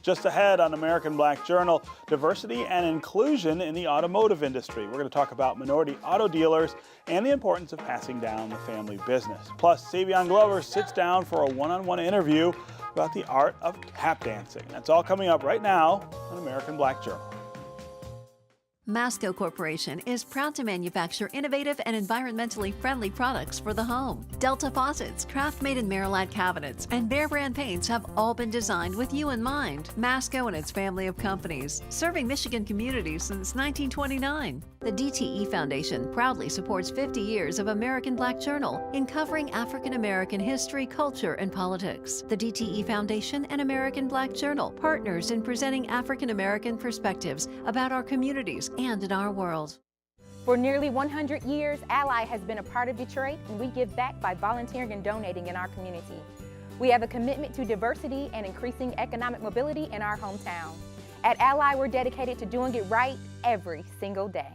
Just ahead on American Black Journal, diversity and inclusion in the automotive industry. We're going to talk about minority auto dealers and the importance of passing down the family business. Plus, Savion Glover sits down for a one-on-one interview about the art of tap dancing. That's all coming up right now on American Black Journal. Masco Corporation is proud to manufacture innovative and environmentally friendly products for the home. Delta faucets, craft-made in Merillat cabinets, and Behr brand paints have all been designed with you in mind. Masco and its family of companies, serving Michigan communities since 1929. The DTE Foundation proudly supports 50 years of American Black Journal in covering African American history, culture, and politics. The DTE Foundation and American Black Journal, partners in presenting African American perspectives about our communities and in our world. For nearly 100 years, Ally has been a part of Detroit, and we give back by volunteering and donating in our community. We have a commitment to diversity and increasing economic mobility in our hometown. At Ally, we're dedicated to doing it right every single day.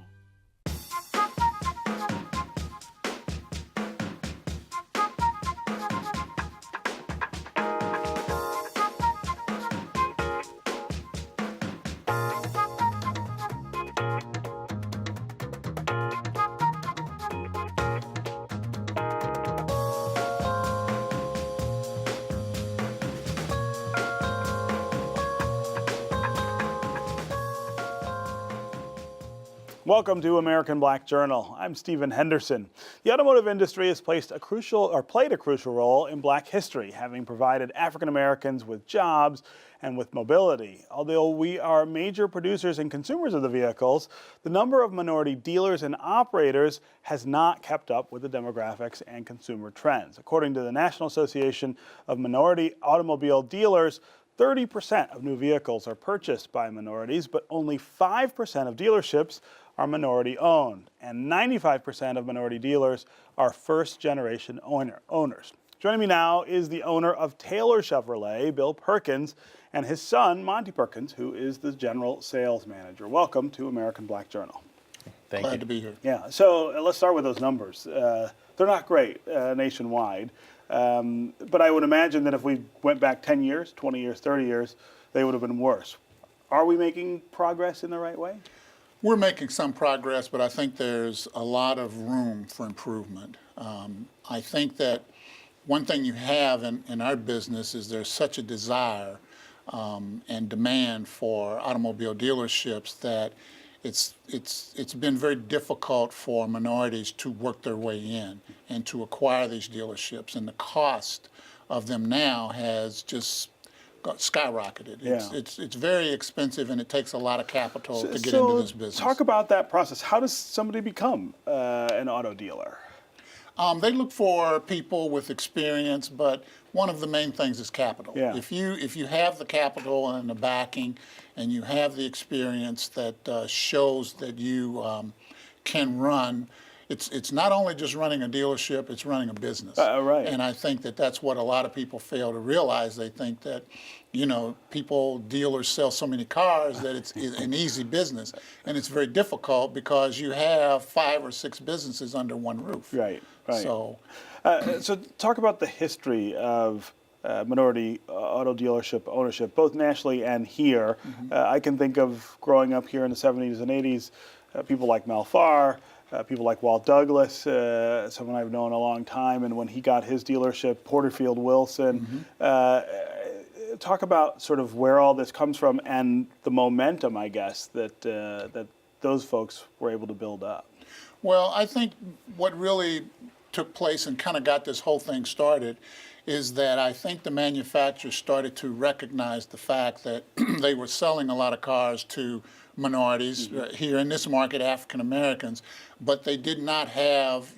Welcome to American Black Journal. I'm Stephen Henderson. The automotive industry has played a crucial role in Black history, having provided African Americans with jobs and with mobility. Although we are major producers and consumers of the vehicles, the number of minority dealers and operators has not kept up with the demographics and consumer trends. According to the National Association of Minority Automobile Dealers, 30% of new vehicles are purchased by minorities, but only 5% of dealerships are minority owned, and 95% of minority dealers are first-generation owners. Joining me now is the owner of Taylor Chevrolet, Bill Perkins, and his son, Monty Perkins, who is the general sales manager. Welcome to American Black Journal. Thank you. Glad to be here. Yeah, so let's start with those numbers. They're not great nationwide, but I would imagine that if we went back 10 years, 20 years, 30 years, they would have been worse. Are we making progress in the right way? We're making some progress, but I think there's a lot of room for improvement. I think that one thing you have in our business is there's such a desire and demand for automobile dealerships that it's been very difficult for minorities to work their way in and to acquire these dealerships, and the cost of them now has just skyrocketed. Yeah. It's very expensive, and it takes a lot of capital to get into this business. Talk about that process. How does somebody become an auto dealer? They look for people with experience, but one of the main things is capital. Yeah. If you have the capital and the backing, and you have the experience that shows that you can run. It's not only just running a dealership, it's running a business. Right. And I think that that's what a lot of people fail to realize. They think that, dealers sell so many cars that it's an easy business. And it's very difficult because you have 5 or 6 businesses under one roof. Right, right. So talk about the history of minority auto dealership ownership, both nationally and here. Mm-hmm. I can think of growing up here in the 70s and 80s, people like Mel Farr, people like Walt Douglas, someone I've known a long time, and when he got his dealership, Porterfield Wilson. Mm-hmm. Talk about sort of where all this comes from and the momentum, I guess, that those folks were able to build up. Well, I think what really took place and kind of got this whole thing started is that I think the manufacturers started to recognize the fact that they were selling a lot of cars to minorities, mm-hmm. Here in this market, African Americans, but they did not have,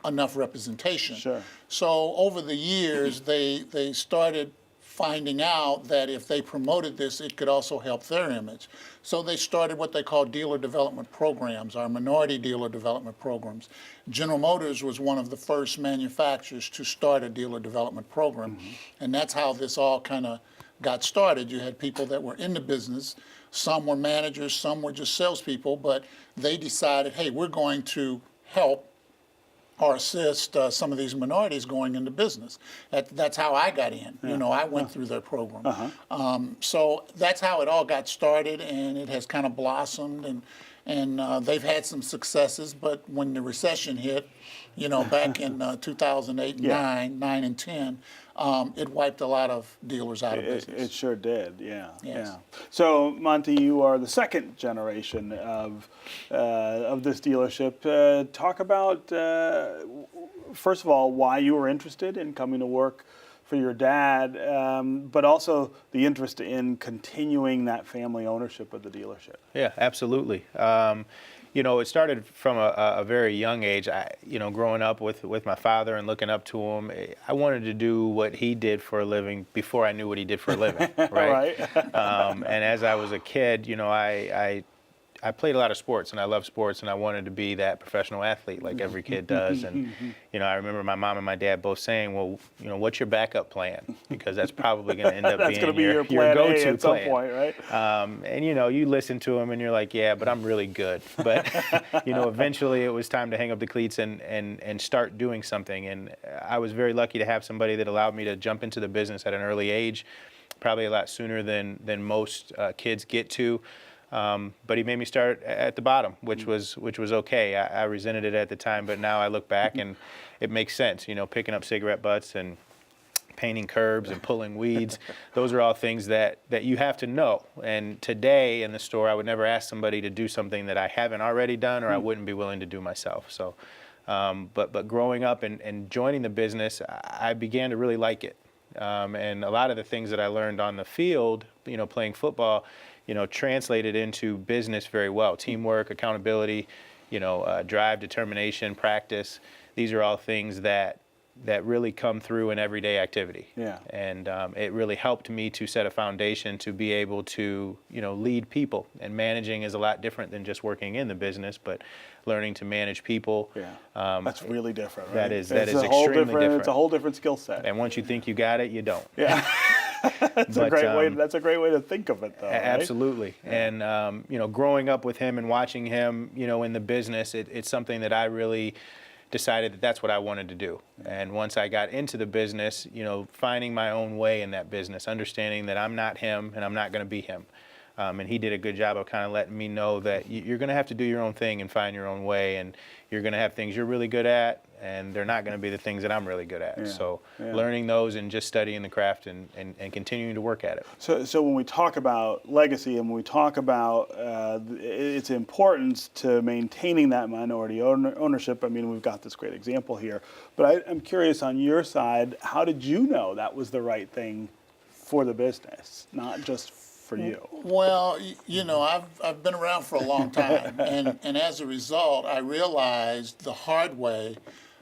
enough representation. Sure. So over the years, they started finding out that if they promoted this, it could also help their image. So they started what they call dealer development programs, our minority dealer development programs. General Motors was one of the first manufacturers to start a dealer development program. Mm-hmm. And that's how this all kind of got started. You had people that were in the business. Some were managers, some were just salespeople, but they decided, hey, we're going to help or assist some of these minorities going into business. That's how I got in. You know, I went through their program. So that's how it all got started, and it has kind of blossomed, and they've had some successes. But when the recession hit, you know, back in 2008, 9 and 10, it wiped a lot of dealers out of business. It sure did, yeah. Yes. Yeah. So, Monty, you are the second generation of this dealership. Talk about, first of all, why you were interested in coming to work for your dad, but also the interest in continuing that family ownership of the dealership. Yeah, absolutely. You know, it started from a very young age. You know, growing up with my father and looking up to him, I wanted to do what he did for a living before I knew what he did for a living, right? And as I was a kid, you know, I played a lot of sports, and I love sports, and I wanted to be that professional athlete like every kid does. And, you know, I remember my mom and my dad both saying, well, you know, what's your backup plan? Because that's probably going to end up being your go-to at some point, right? And, you know, you listen to them, and you're like, yeah, but I'm really good. But, you know, eventually it was time to hang up the cleats and start doing something. And I was very lucky to have somebody that allowed me to jump into the business at an early age, probably a lot sooner than most kids get to. But he made me start at the bottom, which was okay. I resented it at the time, but now I look back and it makes sense. You know, picking up cigarette butts and painting curbs and pulling weeds. Those are all things that you have to know. And today in the store, I would never ask somebody to do something that I haven't already done or I wouldn't be willing to do myself. So, but growing up and joining the business, I began to really like it. And a lot of the things that I learned on the field, you know, playing football, you know, translated into business very well. Teamwork, accountability, you know, drive, determination, practice. These are all things that really come through in everyday activity. Yeah. And it really helped me to set a foundation to be able to, you know, lead people. And managing is a lot different than just working in the business, but learning to manage people. Yeah. That's really different, right? That is extremely different. It's a whole different skill set. And once you think you got it, you don't. Yeah. That's a great way to think of it, though. Right? Absolutely. Yeah. And you know, growing up with him and watching him, you know, in the business, it's something that I really decided that that's what I wanted to do. And once I got into the business, you know, finding my own way in that business, understanding that I'm not him and I'm not going to be him. And he did a good job of kind of letting me know that you're going to have to do your own thing and find your own way, and you're going to have things you're really good at, and they're not going to be the things that I'm really good at. So learning those and just studying the craft and continuing to work at it. So when we talk about legacy and when we talk about its importance to maintaining that minority ownership, I mean, we've got this great example here. But I'm curious on your side, how did you know that was the right thing for the business, not just for you? Well, you know, I've been around for a long time, and as a result, I realized the hard way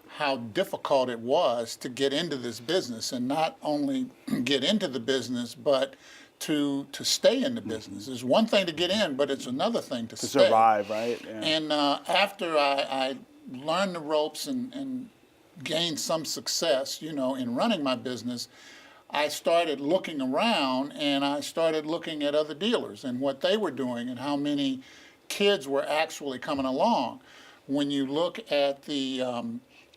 how difficult it was to get into this business, and not only get into the business, but to stay in the business. It's one thing to get in, but it's another thing to stay. Survive, right? Yeah. And after I learned the ropes and gained some success, you know, in running my business, I started looking around, and I started looking at other dealers and what they were doing and how many kids were actually coming along. When you look at the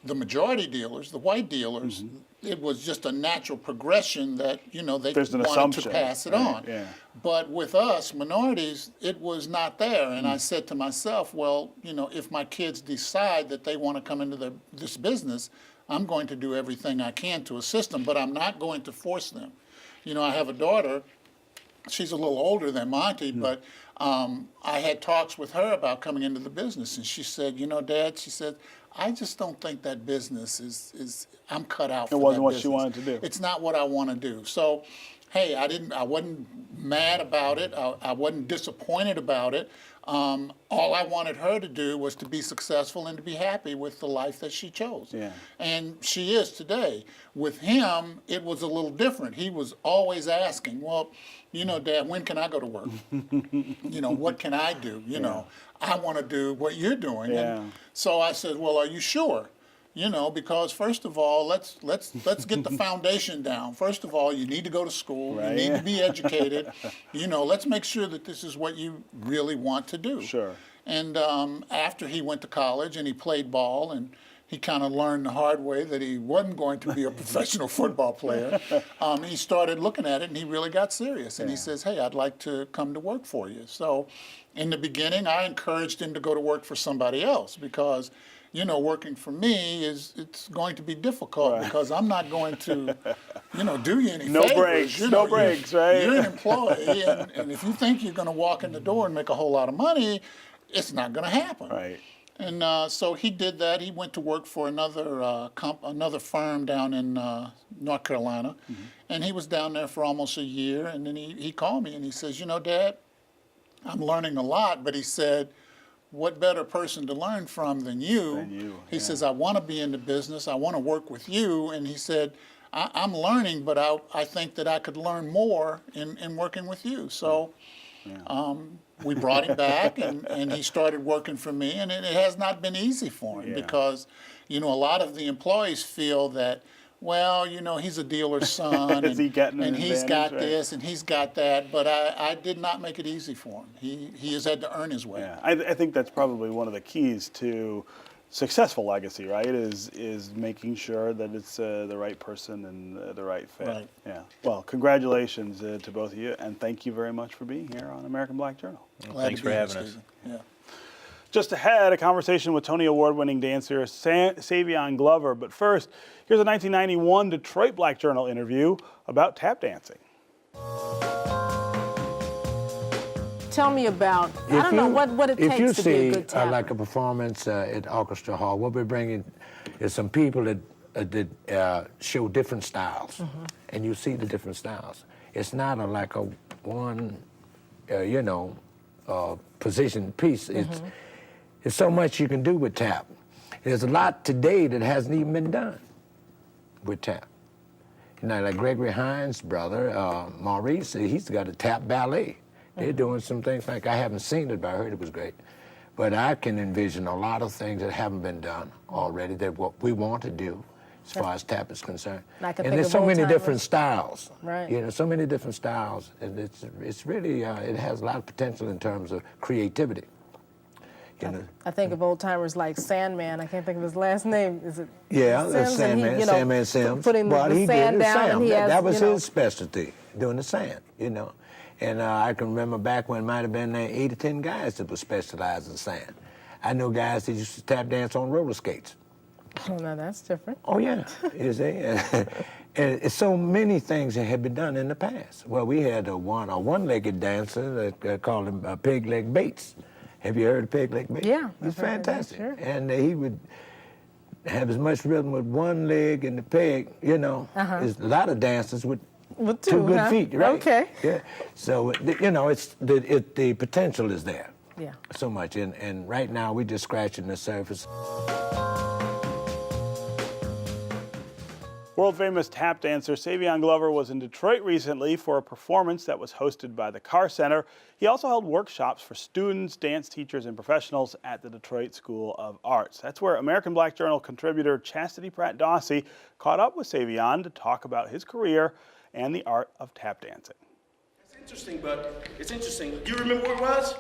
majority dealers, the white dealers, it was just a natural progression that, you know, they wanted to pass it on. Yeah. But with us, minorities, it was not there. And I said to myself, well, you know, if my kids decide that they want to come into this business, I'm going to do everything I can to assist them, but I'm not going to force them. You know, I have a daughter. She's a little older than Monty, but I had talks with her about coming into the business, and she said, you know, Dad, she said, I just don't think that business is I'm cut out for that business. It wasn't what she wanted to do. It's not what I want to do. So, hey, I wasn't mad about it. I wasn't disappointed about it. All I wanted her to do was to be successful and to be happy with the life that she chose. Yeah. And she is today. With him, it was a little different. He was always asking, well, you know, Dad, when can I go to work? You know, what can I do? You know, I want to do what you're doing. Yeah. And so I said, well, are you sure? You know, because first of all, let's get the foundation down. First of all, you need to go to school. Right. You need to be educated. You know, let's make sure that this is what you really want to do. Sure. And after he went to college and he played ball and he kind of learned the hard way that he wasn't going to be a professional football player. He started looking at it, and he really got serious. And he says, hey, I'd like to come to work for you. So in the beginning, I encouraged him to go to work for somebody else because, you know, working for me it's going to be difficult because I'm not going to, you know, do you any favors. Breaks, you know, no breaks, right? You're an employee, and if you think you're going to walk in the door and make a whole lot of money, it's not going to happen. Right. And so he did that. He went to work for another firm down in North Carolina, and he was down there for almost a year. And then he called me and he says, you know, Dad, I'm learning a lot, but he said, what better person to learn from than you? He says, I want to be in the business. I want to work with you. And he said, I'm learning, but I think that I could learn more in working with you. So we brought him back, and he started working for me. And it has not been easy for him because, you know, a lot of the employees feel that, well, you know, he's a dealer's son, Is he getting an and he's got advantage, right? this and he's got that, but I did not make it easy for him. He has had to earn his way. Yeah, I think that's probably one of the keys to successful legacy, right? Is making sure that it's the right person and the right fit. Right. Yeah. Well, congratulations to both of you, and thank you very much for being here on American Black Journal. Glad Thanks to for be here, having us. Stephen. Yeah. Just ahead, a conversation with Tony Award-winning dancer Savion Glover. But first, here's a 1991 Detroit Black Journal interview about tap dancing. Tell me about, I don't know what it takes to be a good If you see tapper. like a performance at Orchestra Hall, what we're bringing is some people that show different styles, and you see the different styles. It's not like a one, position piece. It's so much you can do with tap. There's a lot today that hasn't even been done with tap. You know, like Gregory Hines' brother, Maurice, he's got a tap ballet. They're doing some things, like I haven't seen it, but I heard it was great. But I can envision a lot of things that haven't been done already that what we want to do as far as tap is concerned. I can And think there's of so many old-timers. different styles. Right. You know, so many different styles. And it's really, it has a lot of potential in terms of creativity. You know? I think of old timers like Sandman. I can't think of his last name. Is it Yeah, Sims? that's And he, Sandman, you know, Sandman Sims. putting the He did sand his down, sand. and he has, that was you know, his specialty, doing the sand, you know. And I can remember back when it might have been 8 or 10 guys that were specialized in sand. I know guys that used to tap dance on roller skates. Oh, no, that's different. Oh, yeah, you see? And it's so many things that had been done in the past. Well, we had a one-legged dancer that called him Pig Leg Bates. Have you heard of Pig Leg Bates? Yeah, He's I've heard of that, fantastic. sure. And he would have as much rhythm with one leg and the peg, you know. There's a lot of dancers with With two two, good huh? feet, right? Okay. Yeah. So, you know, the potential is there. Yeah. So much. And right now, we're just scratching the surface. World-famous tap dancer Savion Glover was in Detroit recently for a performance that was hosted by the Carr Center. He also held workshops for students, dance teachers, and professionals at the Detroit School of Arts. That's where American Black Journal contributor Chastity Pratt Dawsey caught up with Savion to talk about his career and the art of tap dancing. It's interesting, but it's interesting. You remember where it was?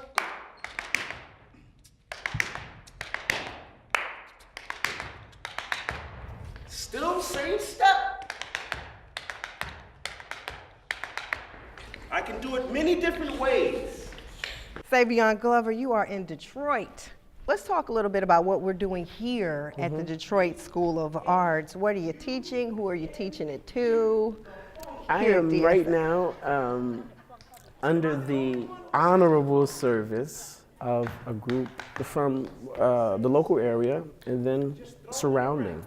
Still same step. I can do it many different ways. Savion Glover, you are in Detroit. Let's talk a little bit about what we're doing here at the Detroit School of Arts. What are you teaching? Who are you teaching it to? I Here at am right DFA. now under the honorable service of a group from the local area and then surrounding.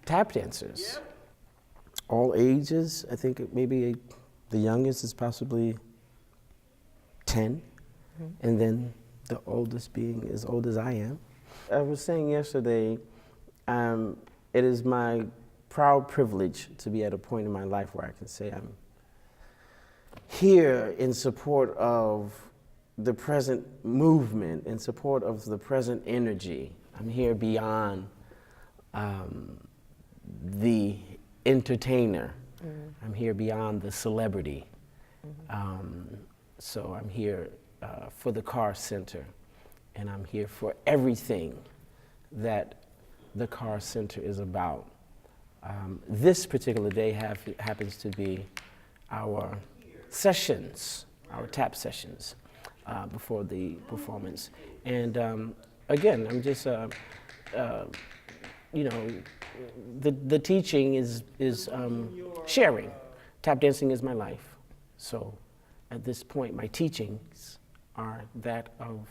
Tap dancers, all ages. I think maybe the youngest is possibly 10, and then the oldest being as old as I am. I was saying yesterday, it is my proud privilege to be at a point in my life where I can say I'm here in support of the present movement, in support of the present energy. I'm here beyond the entertainer. I'm here beyond the celebrity. So I'm here for the Carr Center, and I'm here for everything that the Car Center is about. This particular day happens to be our sessions, our tap sessions before the performance. And again, I'm just, you know, the teaching is sharing. Tap dancing is my life. So at this point, my teachings are that of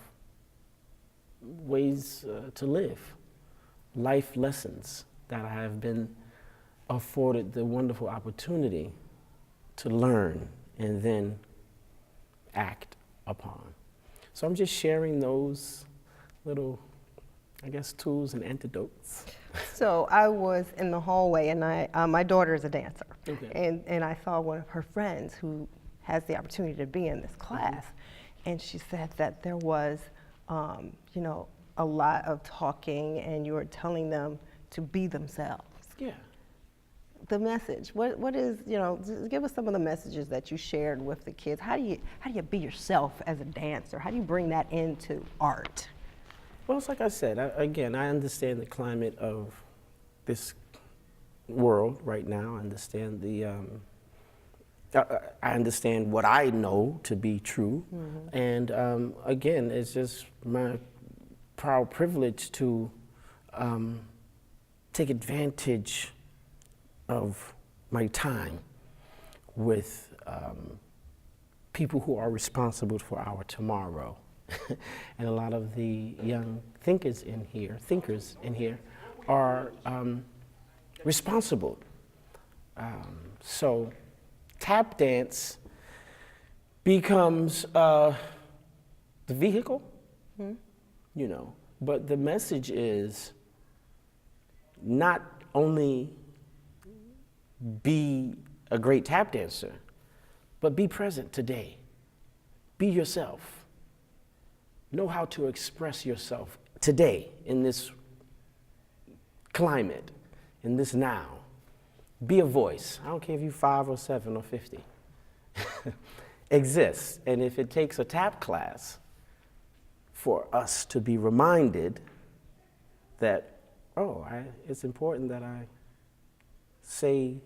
ways to live, life lessons that I have been afforded the wonderful opportunity to learn and then act upon. So I'm just sharing those little, I guess, tools and antidotes. So I was in the hallway, and my daughter is a dancer, Okay. and I saw one of her friends who has the opportunity to be in this class, and she said that there was, you know, a lot of talking, and you were telling them to be themselves. Yeah. The message, what is, you know, just give us some of the messages that you shared with the kids. How do you be yourself as a dancer? How do you bring that into art? Well, it's like I said, again, I understand the climate of this world right now. I understand I understand what I know to be true. Mm-hmm. And again, it's just my proud privilege to take advantage of my time with people who are responsible for our tomorrow. And a lot of the young thinkers in here are responsible. So tap dance becomes the vehicle, you know, but the message is not only be a great tap dancer, but be present today. Be yourself. Know how to express yourself today in this climate, in this now. Be a voice. I don't care if you're 5 or 7 or 50. Exist. And if it takes a tap class for us to be reminded that, oh, it's important that I say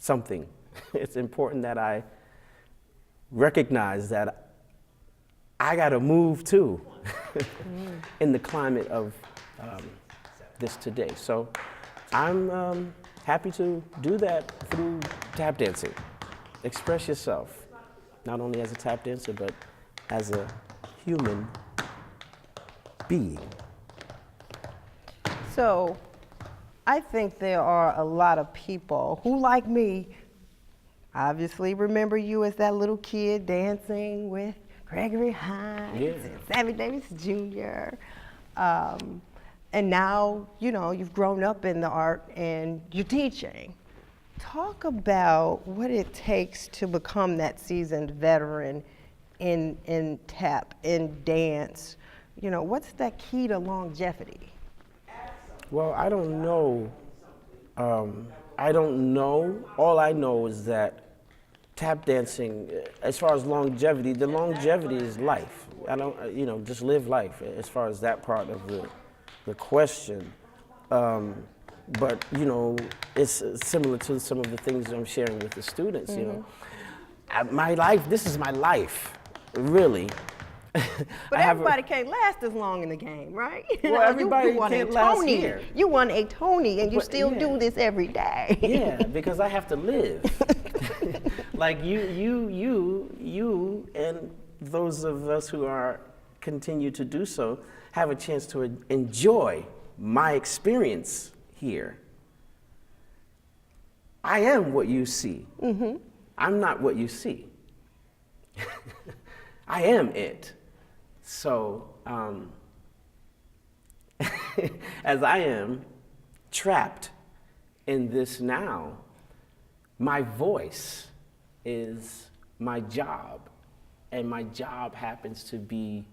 something. It's important that I recognize that I got to move too in the climate of this today. So I'm happy to do that through tap dancing. Express yourself, not only as a tap dancer, but as a human being. So I think there are a lot of people who, like me, obviously remember you as that little kid dancing with Gregory Hines and Sammy Davis Jr. And now, you know, you've grown up in the art and you're teaching. Talk about what it takes to become that seasoned veteran in tap, in dance. You know, what's that key to longevity? Well, I don't know. All I know is that tap dancing, as far as longevity, the longevity is life. I don't, you know, just live life as far as that part of the question. But, you know, it's similar to some of the things I'm sharing with the students, you know. My life, this is my life, really. But everybody can't last as long in the game, right? Well, everybody you won can't a last Tony. here. You won a Tony, and you still do this every day. Yeah, because I have to live. Like you, and those of us who are continue to do so have a chance to enjoy my experience here. I am what you see. Mm-hmm. I'm not what you see. I am it. So, as I am trapped in this now, my voice is my job, and my job happens to be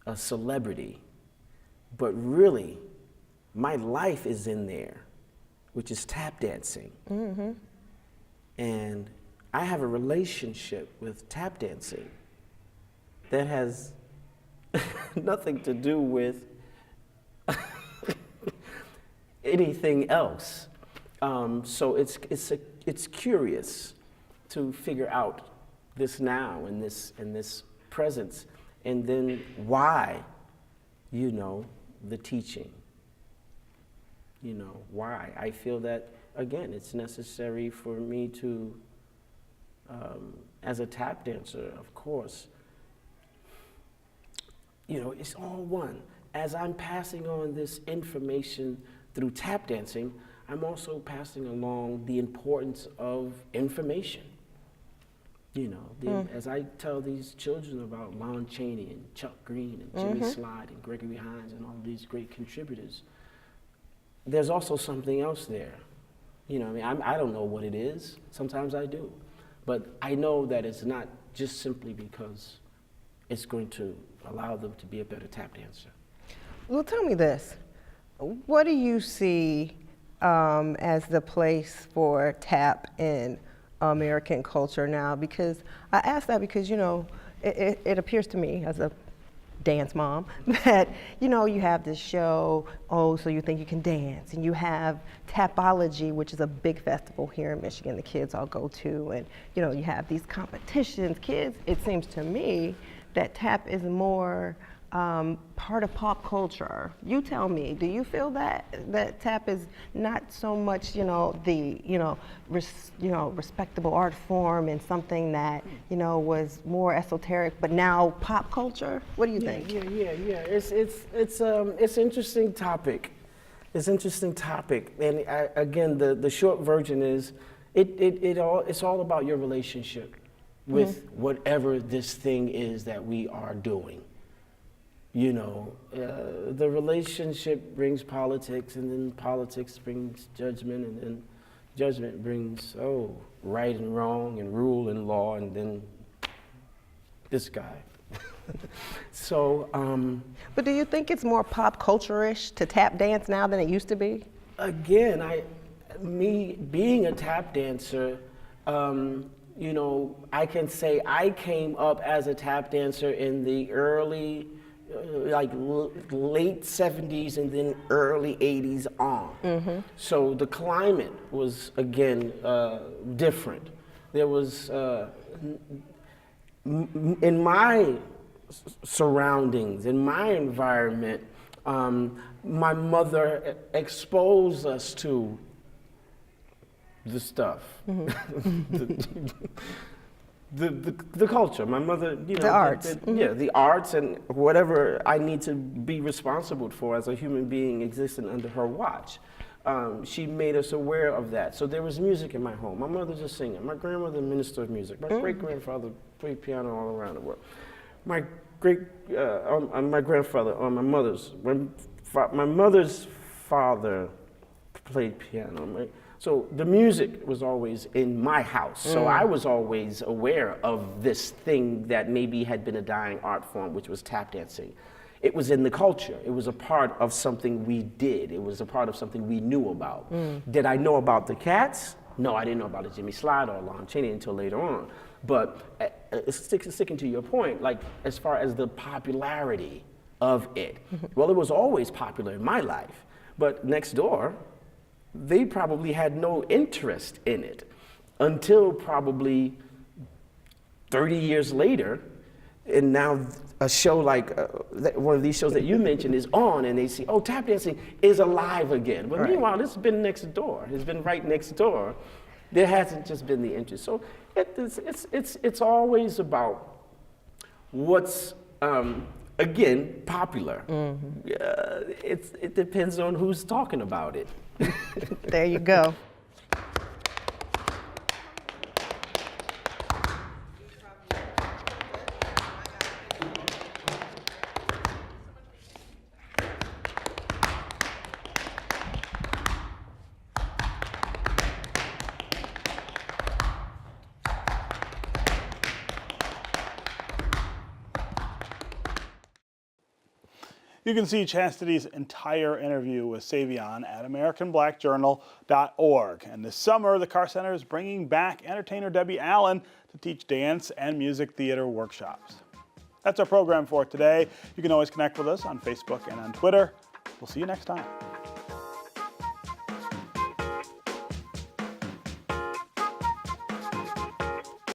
a celebrity. But really, my life is in there, which is tap dancing. Mm-hmm. And I have a relationship with tap dancing that has nothing to do with anything else. So it's curious to figure out this now and this presence, and then why, the teaching. Why? I feel that, again, it's necessary for me to, as a tap dancer, of course, it's all one. As I'm passing on this information through tap dancing, I'm also passing along the importance of information. As I tell these children about Lon Chaney and Chuck Green and Jimmy Slide and Gregory Hines and all of these great contributors, there's also something else there. I don't know what it is. Sometimes I do. But I know that it's not just simply because it's going to allow them to be a better tap dancer. Well, tell me this. What do you see as the place for tap in American culture now? Because I ask that because, it appears to me as a dance mom that, you have this show, Oh, So You Think You Can Dance, and you have Tapology, which is a big festival here in Michigan the kids all go to, and, you have these competitions. Kids, it seems to me that tap is more part of pop culture. You tell me, do you feel that tap is not so much, the, respectable art form and something that, was more esoteric, but now pop culture? What do you think? Yeah. It's an interesting topic. It's an interesting topic, and again, the short version is, it's all about your relationship with whatever this thing is that we are doing. The relationship brings politics, and then politics brings judgment, and then judgment brings, right and wrong, and rule and law, and then this guy. So. But do you think it's more pop culture-ish to tap dance now than it used to be? Again, me being a tap dancer, I can say I came up as a tap dancer in the early, late 70s and then early 80s on. So the climate was, again, different. There was, in my surroundings, in my environment, my mother exposed us to the stuff, the culture. My mother, the arts. The arts and whatever I need to be responsible for as a human being existing under her watch. She made us aware of that. So there was music in my home. My mother's a singer. My grandmother, minister of music. My great-grandfather played piano all around the world. My grandfather on my mother's, my mother's father played piano. So the music was always in my house. So I was always aware of this thing that maybe had been a dying art form, which was tap dancing. It was in the culture. It was a part of something we did. It was a part of something we knew about. Did I know about the Cats? No, I didn't know about the Jimmy Slide or Lon Chaney until later on. But sticking to your point, like as far as the popularity of it, well, it was always popular in my life. But next door, they probably had no interest in it until probably 30 years later. And now a show like one of these shows that you mentioned is on, and they see, oh, tap dancing is alive again. But meanwhile, it's been next door. It's been right next door. There hasn't just been the interest. So it's always about what's, again, popular. It depends on who's talking about it. There you go. You can see Chastity's entire interview with Savion at AmericanBlackJournal.org. And this summer, the Carr Center is bringing back entertainer Debbie Allen to teach dance and music theater workshops. That's our program for today. You can always connect with us on Facebook and on Twitter. We'll see you next time.